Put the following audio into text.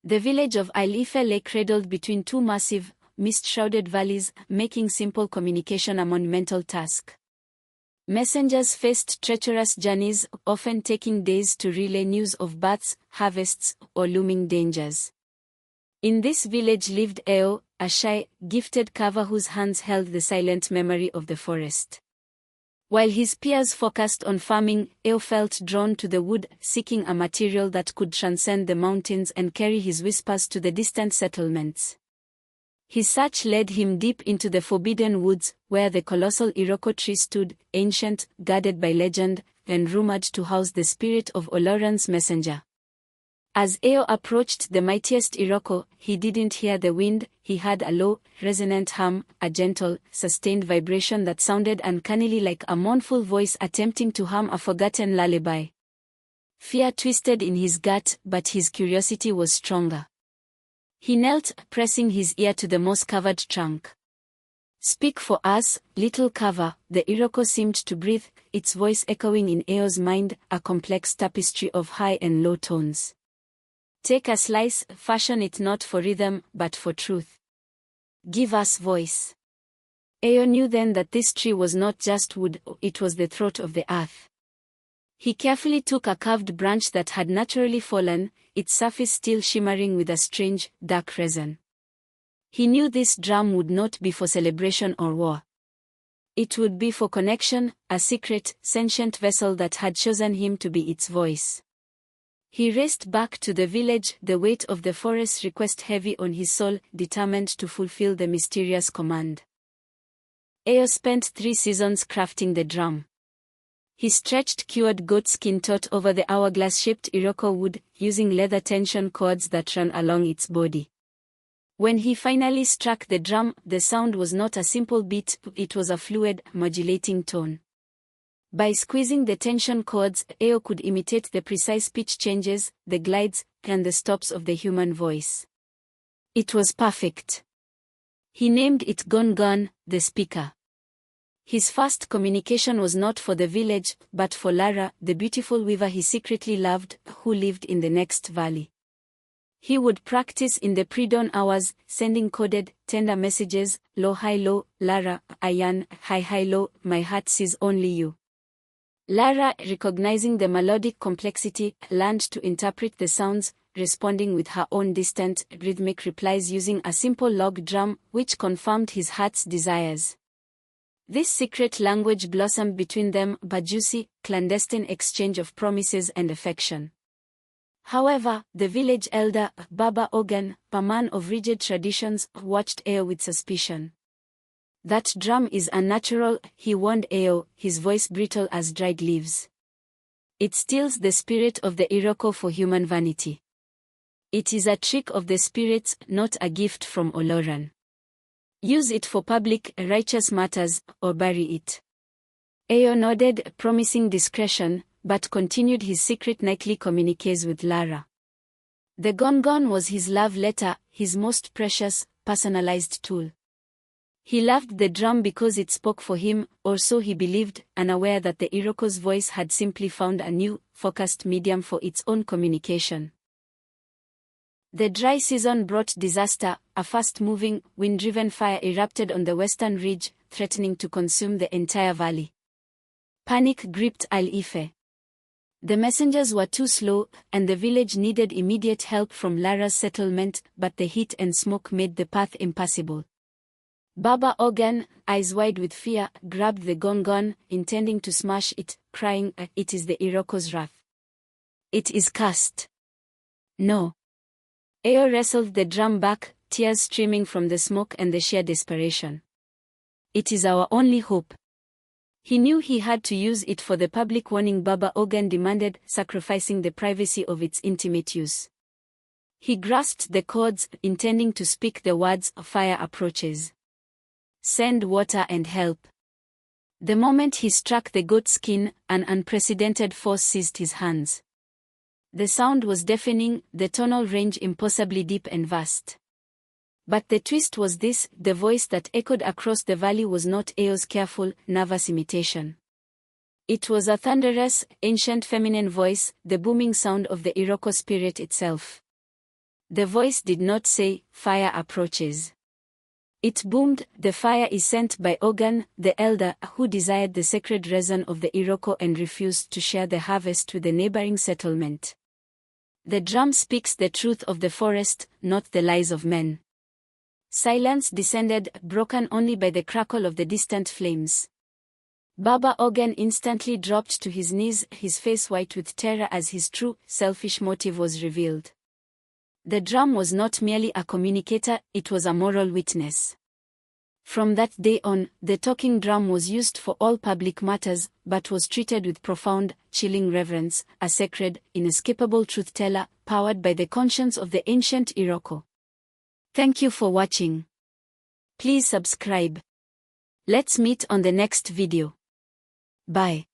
The village of Al-Ife lay cradled between two massive, mist-shrouded valleys, making simple communication a monumental task. Messengers faced treacherous journeys, often taking days to relay news of births, harvests, or looming dangers. In this village lived Eo, a shy, gifted carver whose hands held the silent memory of the forest. While his peers focused on farming, Eo felt drawn to the wood, seeking a material that could transcend the mountains and carry his whispers to the distant settlements. His search led him deep into the forbidden woods, where the colossal Iroko tree stood, ancient, guarded by legend, and rumored to house the spirit of Oloran's messenger. As Eo approached the mightiest Iroko, he didn't hear the wind, he heard a low, resonant hum, a gentle, sustained vibration that sounded uncannily like a mournful voice attempting to hum a forgotten lullaby. Fear twisted in his gut, but his curiosity was stronger. He knelt, pressing his ear to the moss-covered trunk. "Speak for us, little carver," the Iroko seemed to breathe, its voice echoing in Eo's mind, a complex tapestry of high and low tones. "Take a slice, fashion it not for rhythm, but for truth. Give us voice." Eo knew then that this tree was not just wood, it was the throat of the earth. He carefully took a curved branch that had naturally fallen, its surface still shimmering with a strange, dark resin. He knew this drum would not be for celebration or war. It would be for connection, a secret, sentient vessel that had chosen him to be its voice. He raced back to the village, the weight of the forest's request heavy on his soul, determined to fulfill the mysterious command. Eo spent 3 seasons crafting the drum. He stretched cured goatskin taut over the hourglass-shaped Iroko wood, using leather tension cords that ran along its body. When he finally struck the drum, the sound was not a simple beat, it was a fluid, modulating tone. By squeezing the tension cords, Eo could imitate the precise pitch changes, the glides, and the stops of the human voice. It was perfect. He named it Gon, the speaker. His first communication was not for the village, but for Lara, the beautiful weaver he secretly loved, who lived in the next valley. He would practice in the pre-dawn hours, sending coded, tender messages, low high low, Lara, Ayan, high low, my heart sees only you. Lara, recognizing the melodic complexity, learned to interpret the sounds, responding with her own distant, rhythmic replies using a simple log drum, which confirmed his heart's desires. This secret language blossomed between them, a juicy, clandestine exchange of promises and affection. However, the village elder, Baba Ogan, a man of rigid traditions, watched Eo with suspicion. "That drum is unnatural," he warned Eo, his voice brittle as dried leaves. "It steals the spirit of the Iroko for human vanity. It is a trick of the spirits, not a gift from Oloran. Use it for public, righteous matters, or bury it." Eo nodded, promising discretion, but continued his secret nightly communiques with Lara. The Gon was his love letter, his most precious, personalized tool. He loved the drum because it spoke for him, or so he believed, unaware that the Iroko's voice had simply found a new, focused medium for its own communication. The dry season brought disaster. A fast-moving, wind-driven fire erupted on the western ridge, threatening to consume the entire valley. Panic gripped Al-Ife. The messengers were too slow, and the village needed immediate help from Lara's settlement, but the heat and smoke made the path impassable. Baba Ogan, eyes wide with fear, grabbed the gon, intending to smash it, crying, "It is the Iroko's wrath. It is cursed." "No." Eo wrestled the drum back, tears streaming from the smoke and the sheer desperation. "It is our only hope." He knew he had to use it for the public warning Baba Ogan demanded, sacrificing the privacy of its intimate use. He grasped the cords, intending to speak the words, "Fire approaches. Send water and help." The moment he struck the goat skin, an unprecedented force seized his hands. The sound was deafening, the tonal range impossibly deep and vast. But the twist was this: the voice that echoed across the valley was not Eo's careful, nervous imitation. It was a thunderous, ancient feminine voice, the booming sound of the Iroko spirit itself. The voice did not say, "Fire approaches." It boomed, "The fire is sent by Ogan, the elder, who desired the sacred resin of the Iroko and refused to share the harvest with the neighboring settlement." The drum speaks the truth of the forest, not the lies of men. Silence descended, broken only by the crackle of the distant flames. Baba Ogan instantly dropped to his knees, his face white with terror as his true, selfish motive was revealed. The drum was not merely a communicator, it was a moral witness. From that day on, the talking drum was used for all public matters, but was treated with profound, chilling reverence, a sacred, inescapable truth-teller, powered by the conscience of the ancient Iroko. Thank you for watching. Please subscribe. Let's meet on the next video. Bye.